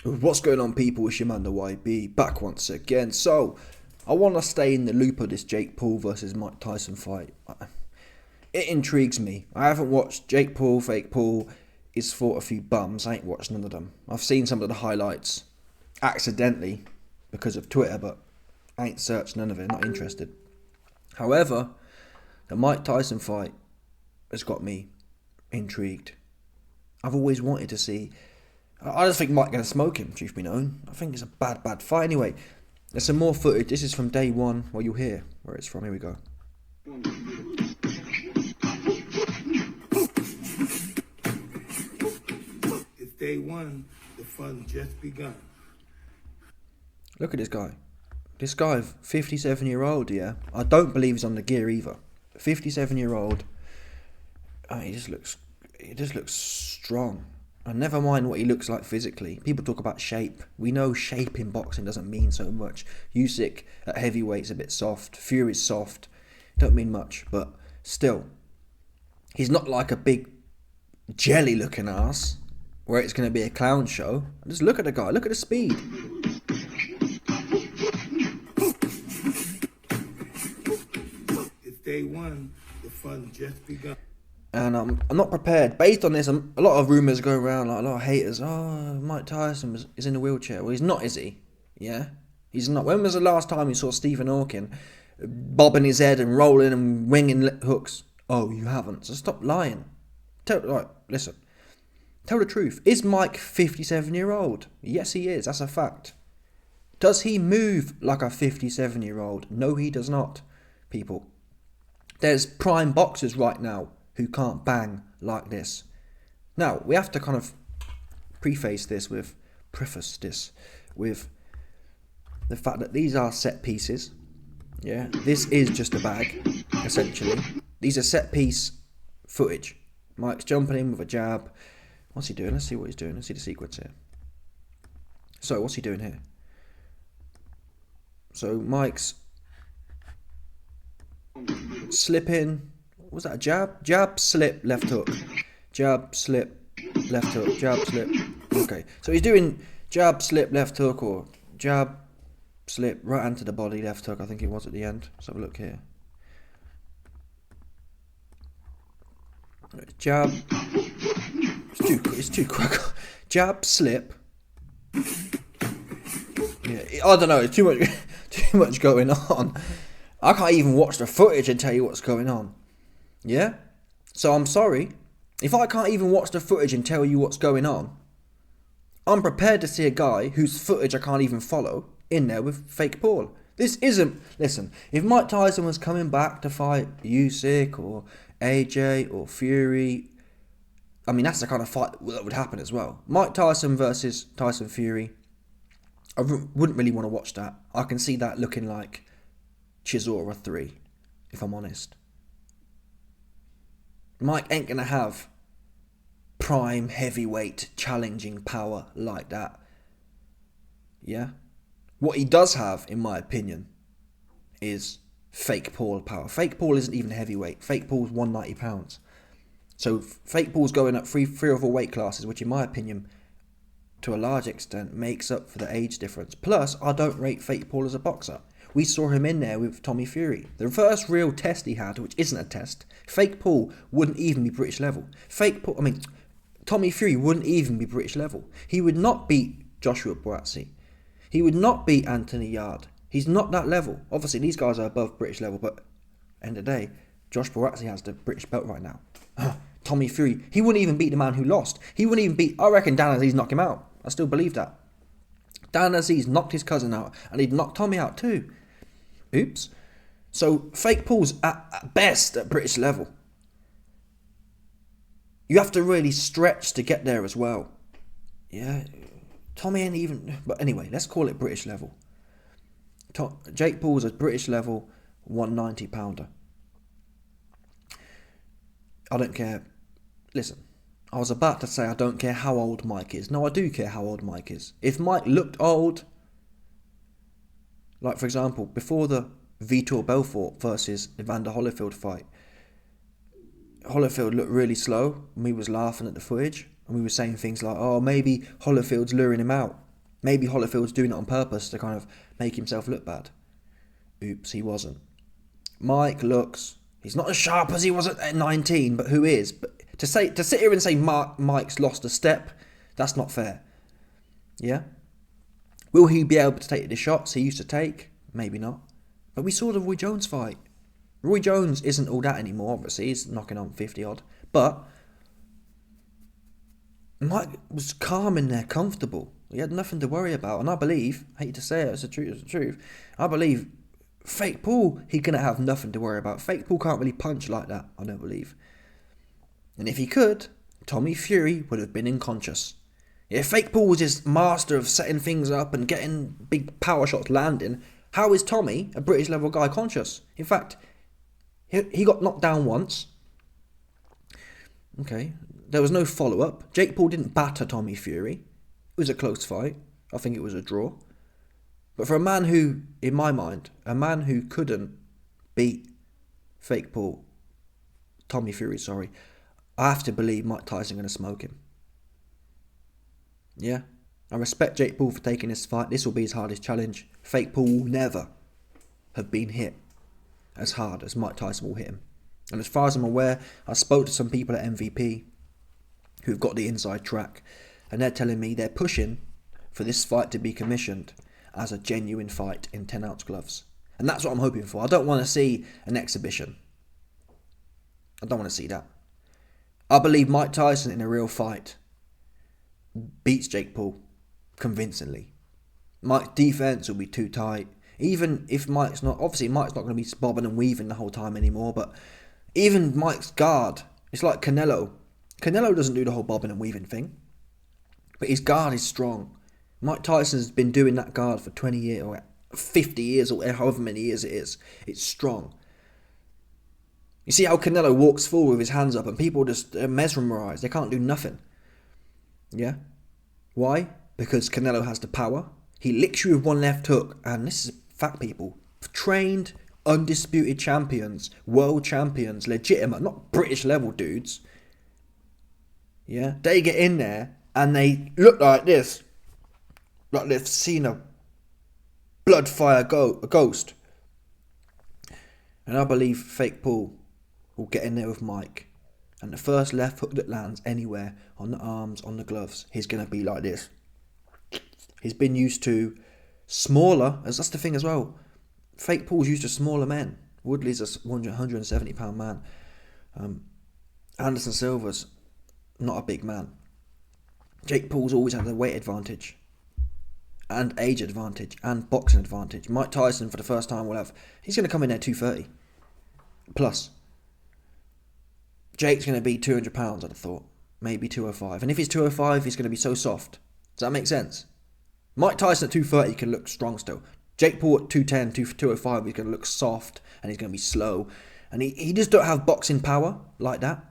What's going on, people? It's your man, the YB, back once again. So, I want to stay in the loop of this Jake Paul versus Mike Tyson fight. It intrigues me. I haven't watched Jake Paul, Fake Paul. He's fought a few bums. I ain't watched none of them. I've seen some of the highlights accidentally because of Twitter, but I ain't searched none of it. Not interested. However, the Mike Tyson fight has got me intrigued. I've always wanted to see. I just think Mike's going to smoke him, truth be known. I think it's a bad fight. Anyway, there's some more footage. This is from day one. Well, you'll hear where it's from. Here we go. It's day one. The fun just begun. Look at this guy. This guy, 57-year-old, yeah. I don't believe he's on the gear either. 57-year-old. He just looks strong. And never mind what he looks like physically. People talk about shape. We know shape in boxing doesn't mean so much. Usyk at heavyweight's a bit soft. Fury's soft. Don't mean much, but still. He's not like a big jelly-looking ass where it's going to be a clown show. Just look at the guy. Look at the speed. It's day one. The fun just begun. And I'm not prepared. Based on this, a lot of rumours go around, like a lot of haters. Oh, Mike Tyson is in a wheelchair. Well, he's not, is he? Yeah? He's not. When was the last time you saw Stephen Hawking bobbing his head and rolling and winging hooks? Oh, you haven't. So stop lying. Listen. Tell the truth. Is Mike 57-year-old? Yes, he is. That's a fact. Does he move like a 57-year-old? No, he does not, people. There's prime boxers right now who can't bang like this. Now, we have to kind of preface this with the fact that these are set pieces. Yeah, this is just a bag, essentially. These are set piece footage. Mike's jumping in with a jab. What's he doing? Let's see what he's doing. Let's see the sequence here. So, what's he doing here? So, Mike's slipping. Was that a jab? Jab, slip, left hook. Jab, slip, left hook. Jab, slip. Okay. So he's doing jab, slip, left hook, or jab, slip, right hand to the body, left hook. I think it was at the end. Let's have a look here. Jab. It's too quick. Jab, slip. Yeah, I don't know. It's too much going on. I can't even watch the footage and tell you what's going on. Yeah? So I'm sorry. If I can't even watch the footage and tell you what's going on, I'm prepared to see a guy whose footage I can't even follow in there with Fake Paul. This isn't... Listen, if Mike Tyson was coming back to fight Usyk or AJ or Fury, I mean, that's the kind of fight that would happen as well. Mike Tyson versus Tyson Fury, I wouldn't really want to watch that. I can see that looking like Chisora 3, if I'm honest. Mike ain't going to have prime heavyweight challenging power like that. Yeah? What he does have, in my opinion, is Fake Paul power. Fake Paul isn't even heavyweight. Fake Paul's 190 pounds. So Fake Paul's going up three or four weight classes, which in my opinion, to a large extent, makes up for the age difference. Plus, I don't rate Fake Paul as a boxer. We saw him in there with Tommy Fury. The first real test he had, which isn't a test, Fake Paul wouldn't even be British level. Tommy Fury wouldn't even be British level. He would not beat Joshua Buatsi. He would not beat Anthony Yard. He's not that level. Obviously, these guys are above British level, but end of the day, Josh Buatsi has the British belt right now. Tommy Fury, he wouldn't even beat the man who lost. He wouldn't even beat... I reckon Dan Aziz knocked him out. I still believe that. Dan Aziz knocked his cousin out, and he'd knocked Tommy out too. Oops. So, Fake Paul's at best at British level. You have to really stretch to get there as well. Yeah. Tommy ain't even... But anyway, let's call it British level. Jake Paul's a British level 190 pounder. I don't care. Listen, I was about to say I don't care how old Mike is. No, I do care how old Mike is. If Mike looked old... Like, for example, before the Vitor Belfort versus Evander Holyfield fight, Holyfield looked really slow, and we was laughing at the footage, and we were saying things like, oh, maybe Holyfield's luring him out. Maybe Holyfield's doing it on purpose to kind of make himself look bad. Oops, he wasn't. Mike looks... He's not as sharp as he was at 19, but who is? But to sit here and say Mike's lost a step, that's not fair. Yeah? Will he be able to take the shots he used to take? Maybe not. But we saw the Roy Jones fight. Roy Jones isn't all that anymore, obviously. He's knocking on 50-odd. But Mike was calm in there, comfortable. He had nothing to worry about. And I believe, I hate to say it, it's the truth, I believe Fake Paul, he's going to have nothing to worry about. Fake Paul can't really punch like that, I don't believe. And if he could, Tommy Fury would have been unconscious. If Fake Paul was just master of setting things up and getting big power shots landing, how is Tommy, a British level guy, conscious? In fact, he got knocked down once. Okay, there was no follow-up. Jake Paul didn't batter Tommy Fury. It was a close fight. I think it was a draw. But for a man who, in my mind, a man who couldn't beat Fake Paul, Tommy Fury, sorry, I have to believe Mike Tyson going to smoke him. Yeah, I respect Jake Paul for taking this fight. This will be his hardest challenge. Fake Paul will never have been hit as hard as Mike Tyson will hit him. And as far as I'm aware, I spoke to some people at MVP who've got the inside track, and they're telling me they're pushing for this fight to be commissioned as a genuine fight in 10-ounce gloves. And that's what I'm hoping for. I don't want to see an exhibition. I don't want to see that. I believe Mike Tyson in a real fight beats Jake Paul convincingly. Mike's defense will be too tight. Even if Mike's not going to be bobbing and weaving the whole time anymore, but even Mike's guard, it's like Canelo. Canelo doesn't do the whole bobbing and weaving thing, but his guard is strong. Mike Tyson's been doing that guard for 20 years or 50 years or however many years it is. It's strong. You see how Canelo walks forward with his hands up and people just are mesmerised. They can't do nothing. Yeah? Why? Because Canelo has the power. He licks you with one left hook, and this is fact, people. Trained, undisputed champions, world champions, legitimate, not British level dudes. Yeah? They get in there and they look like this. Like they've seen a blood fire ghost. And I believe Fake Paul will get in there with Mike. And the first left hook that lands anywhere, on the arms, on the gloves, he's going to be like this. He's been used to smaller, as that's the thing as well. Fake Paul's used to smaller men. Woodley's a 170-pound man. Anderson Silva's not a big man. Jake Paul's always had the weight advantage. And age advantage. And boxing advantage. Mike Tyson, for the first time, he's going to come in there 230. Plus. Jake's going to be 200 pounds, I'd have thought. Maybe 205. And if he's 205, he's going to be so soft. Does that make sense? Mike Tyson at 230 can look strong still. Jake Paul at 210, 205, he's going to look soft and he's going to be slow. And he just don't have boxing power like that.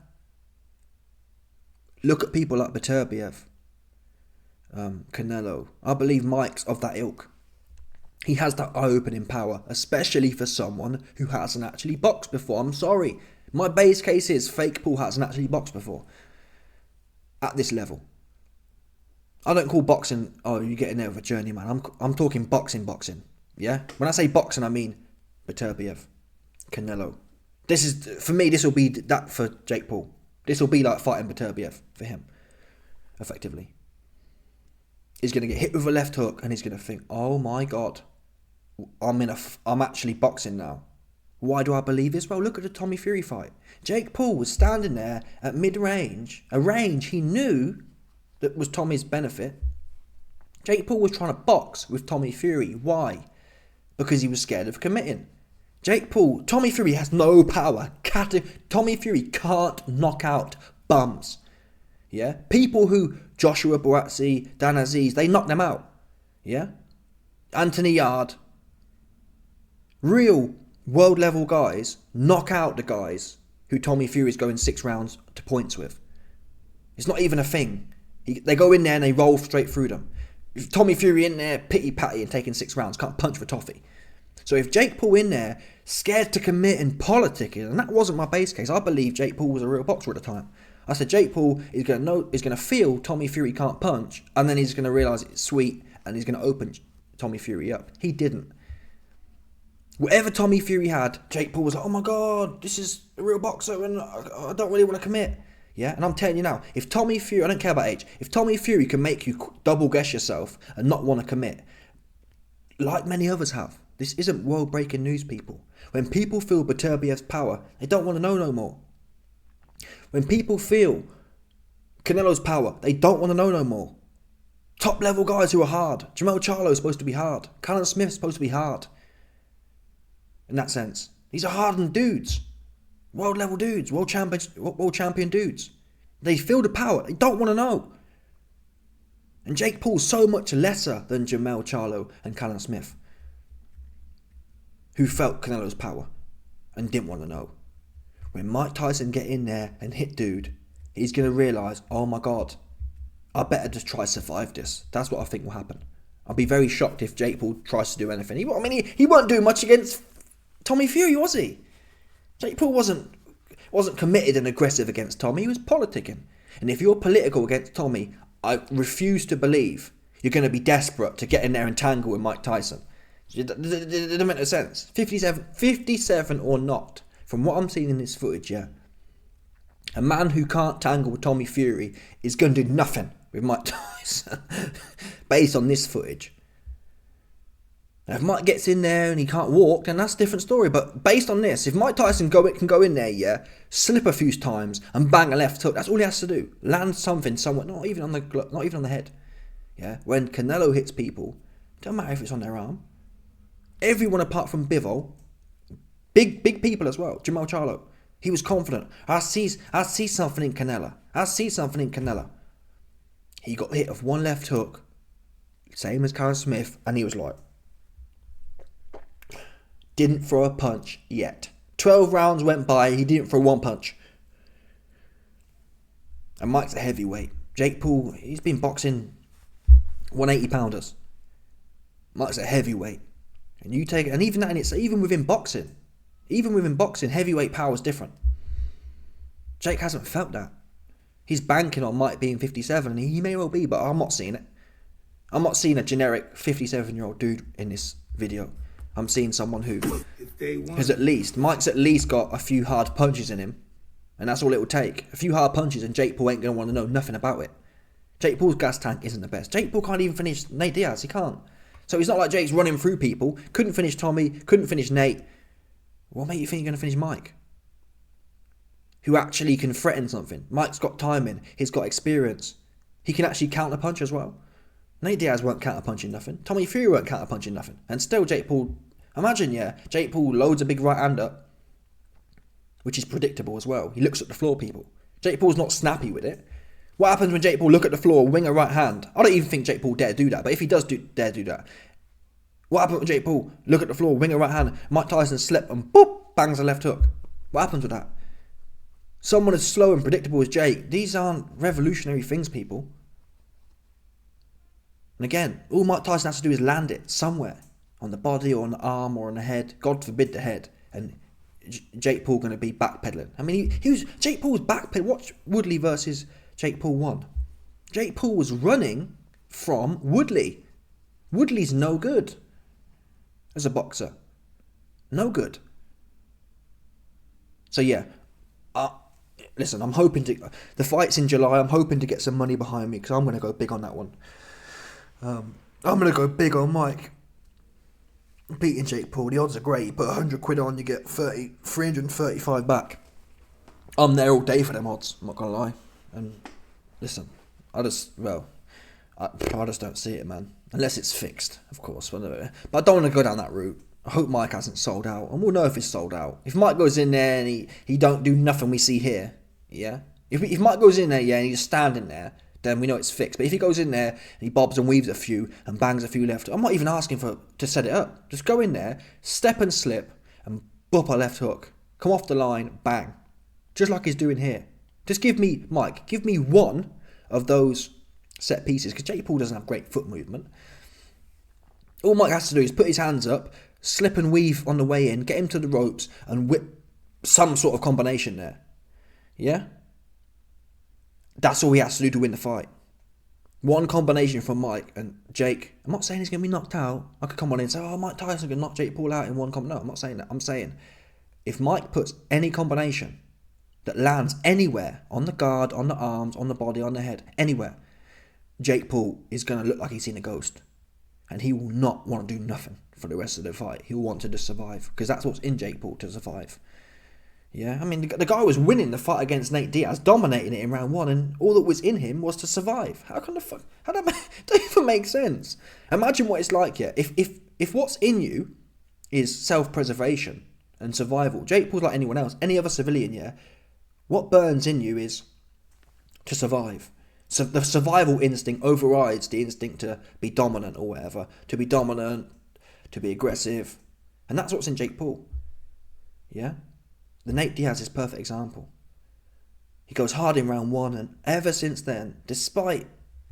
Look at people like Beterbiev, Canelo. I believe Mike's of that ilk. He has that eye-opening power, especially for someone who hasn't actually boxed before. I'm sorry. My base case is Fake Paul hasn't actually boxed before. At this level. I don't call boxing, oh, you get in there with a journeyman. I'm talking boxing. Yeah? When I say boxing, I mean Beterbiev, Canelo. For me, this will be that for Jake Paul. This will be like fighting Beterbiev for him, effectively. He's going to get hit with a left hook and he's going to think, oh my God, I'm actually boxing now. Why do I believe this? Well, look at the Tommy Fury fight. Jake Paul was standing there at mid-range, a range he knew that was Tommy's benefit. Jake Paul was trying to box with Tommy Fury. Why? Because he was scared of committing. Tommy Fury has no power. Tommy Fury can't knock out bums. Yeah? People who, Joshua Buatsi, Dan Aziz, they knock them out. Yeah? Anthony Yard. Real world level guys knock out the guys who Tommy Fury's going 6 rounds to points with. It's not even a thing. They go in there and they roll straight through them. If Tommy Fury in there, pitty-patty and taking 6 rounds, can't punch for toffee. So if Jake Paul in there, scared to commit and politicking, and that wasn't my base case, I believe Jake Paul was a real boxer at the time. I said Jake Paul is going to feel Tommy Fury can't punch, and then he's going to realise it's sweet, and he's going to open Tommy Fury up. He didn't. Whatever Tommy Fury had, Jake Paul was like, oh my God, this is a real boxer and I don't really want to commit. Yeah, and I'm telling you now, if Tommy Fury, I don't care about age, if Tommy Fury can make you double guess yourself and not want to commit, like many others have, this isn't world-breaking news, people. When people feel Beterbiev's power, they don't want to know no more. When people feel Canelo's power, they don't want to know no more. Top-level guys who are hard. Jermell Charlo is supposed to be hard. Callum Smith's supposed to be hard. In that sense. These are hardened dudes. World-level dudes. World champion dudes. They feel the power. They don't want to know. And Jake Paul's so much lesser than Jermell Charlo and Callum Smith, who felt Canelo's power and didn't want to know. When Mike Tyson get in there and hit dude, he's going to realise, oh my God, I better just try to survive this. That's what I think will happen. I'll be very shocked if Jake Paul tries to do anything. He won't do much against Tommy Fury, was he? Jake Paul wasn't committed and aggressive against Tommy. He was politicking. And if you're political against Tommy, I refuse to believe you're going to be desperate to get in there and tangle with Mike Tyson. It doesn't make no sense. 57 or not, from what I'm seeing in this footage, yeah, a man who can't tangle with Tommy Fury is going to do nothing with Mike Tyson based on this footage. Now, if Mike gets in there and he can't walk, then that's a different story. But based on this, if Mike Tyson can go in there, yeah, slip a few times and bang a left hook, that's all he has to do. Land something somewhere, not even on the head. Yeah, when Canelo hits people, don't matter if it's on their arm. Everyone apart from Bivol, big people as well. Jermell Charlo, he was confident. I see something in Canelo. He got hit with one left hook, same as Callum Smith, and he was like, didn't throw a punch yet. 12 rounds went by, he didn't throw one punch. And Mike's a heavyweight. Jake Paul, he's been boxing 180 pounders. Mike's a heavyweight. And you take it, and even that, and it's even within boxing, heavyweight power is different. Jake hasn't felt that. He's banking on Mike being 57, and he may well be, but I'm not seeing it. I'm not seeing a generic 57-year-old dude in this video. I'm seeing someone who has Mike's at least got a few hard punches in him, and that's all it will take. A few hard punches, and Jake Paul ain't going to want to know nothing about it. Jake Paul's gas tank isn't the best. Jake Paul can't even finish Nate Diaz. He can't. So it's not like Jake's running through people. Couldn't finish Tommy. Couldn't finish Nate. What made you think you're going to finish Mike? Who actually can threaten something. Mike's got timing. He's got experience. He can actually counter punch as well. Nate Diaz weren't counter punching nothing. Tommy Fury weren't counter punching nothing. And still Jake Paul, imagine, yeah, Jake Paul loads a big right hander, which is predictable as well. He looks at the floor, people. Jake Paul's not snappy with it. What happens when Jake Paul look at the floor, wing a right hand? I don't even think Jake Paul dare do that, but if he does dare do that, what happens when Jake Paul look at the floor, wing a right hand, Mike Tyson slip and boop, bangs a left hook? What happens with that? Someone as slow and predictable as Jake, these aren't revolutionary things, people. And again, all Mike Tyson has to do is land it somewhere, on the body or on the arm or on the head, God forbid the head, and Jake Paul going to be backpedaling. I mean, Jake Paul was backpedaling. Watch Woodley versus Jake Paul 1. Jake Paul was running from Woodley. Woodley's no good as a boxer. No good. So yeah, listen, I'm hoping to... The fight's in July. I'm hoping to get some money behind me because I'm going to go big on that one. I'm going to go big on Mike beating Jake Paul. The odds are great. You put 100 quid on, you get 335 back. I'm there all day for them odds, I'm not going to lie. And listen, I just don't see it, man. Unless it's fixed, of course. But I don't want to go down that route. I hope Mike hasn't sold out. And we'll know if it's sold out. If Mike goes in there and he don't do nothing we see here, yeah? If Mike goes in there, yeah, and he's just standing there, then we know it's fixed. But if he goes in there and he bobs and weaves a few and bangs a few left, I'm not even asking to set it up. Just go in there, step and slip, and bop a left hook. Come off the line, bang. Just like he's doing here. Just give me one of those set pieces, because Jake Paul doesn't have great foot movement. All Mike has to do is put his hands up, slip and weave on the way in, get him to the ropes, and whip some sort of combination there. Yeah? That's all he has to do to win the fight. One combination from Mike and Jake. I'm not saying he's going to be knocked out. I could come on and say, oh, Mike Tyson can knock Jake Paul out in one No, I'm not saying that. I'm saying if Mike puts any combination that lands anywhere, on the guard, on the arms, on the body, on the head, anywhere, Jake Paul is going to look like he's seen a ghost. And he will not want to do nothing for the rest of the fight. He'll want to just survive. Because that's what's in Jake Paul, to survive. Yeah, I mean, the guy was winning the fight against Nate Diaz, dominating it in round one, and all that was in him was to survive. How can the fuck? How that don't even make sense? Imagine what it's like, yeah. If what's in you is self-preservation and survival, Jake Paul's like anyone else, any other civilian, yeah. What burns in you is to survive. So the survival instinct overrides the instinct to be dominant or whatever, to be dominant, to be aggressive, and that's what's in Jake Paul. Yeah. The Nate Diaz is a perfect example. He goes hard in round one, and ever since then, despite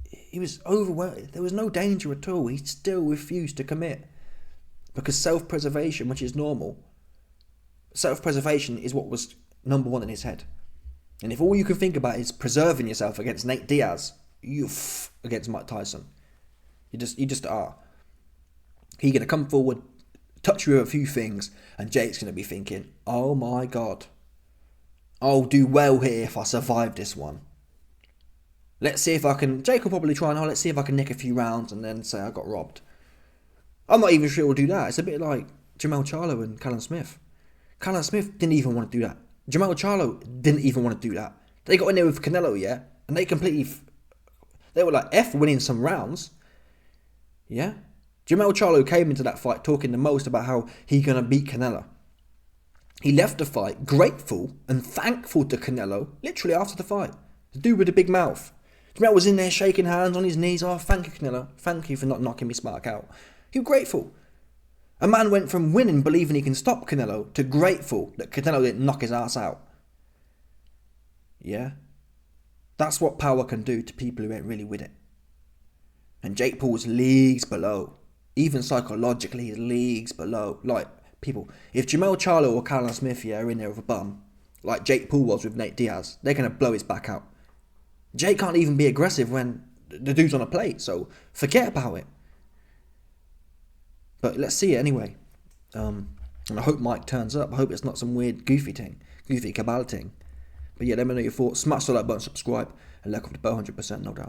he was overwhelmed, there was no danger at all, he still refused to commit. Because self-preservation, which is normal, self-preservation is what was number one in his head. And if all you can think about is preserving yourself against Nate Diaz, against Mike Tyson, you just are. He's going to come forward, touch you with a few things, and Jake's going to be thinking, oh my God, I'll do well here if I survive this one. Let's see if I can, Jake will probably try and, let's see if I can nick a few rounds and then say I got robbed. I'm not even sure he'll do that. It's a bit like Jamal Charlo and Callum Smith. Callum Smith didn't even want to do that. Jamal Charlo didn't even want to do that. They got in there with Canelo, yeah, and they completely, they were like winning some rounds, yeah. Jamal Charlo came into that fight talking the most about how he gonna beat Canelo. He left the fight grateful and thankful to Canelo, literally after the fight. The dude with the big mouth. Jamal was in there shaking hands on his knees. Oh, thank you, Canelo. Thank you for not knocking me smack out. He was grateful. A man went from winning, believing he can stop Canelo, to grateful that Canelo didn't knock his ass out. Yeah? That's what power can do to people who ain't really with it. And Jake Paul's leagues below. Even psychologically, he's leagues below. Like, people, if Jamal Charlo or Callum Smith are in there with a bum, like Jake Paul was with Nate Diaz, they're going to blow his back out. Jake can't even be aggressive when the dude's on a plate, so forget about it. But let's see it anyway. And I hope Mike turns up. I hope it's not some weird goofy cabal thing. But yeah, let me know your thoughts. Smash the like button, subscribe, and like up the bell 100%, no doubt.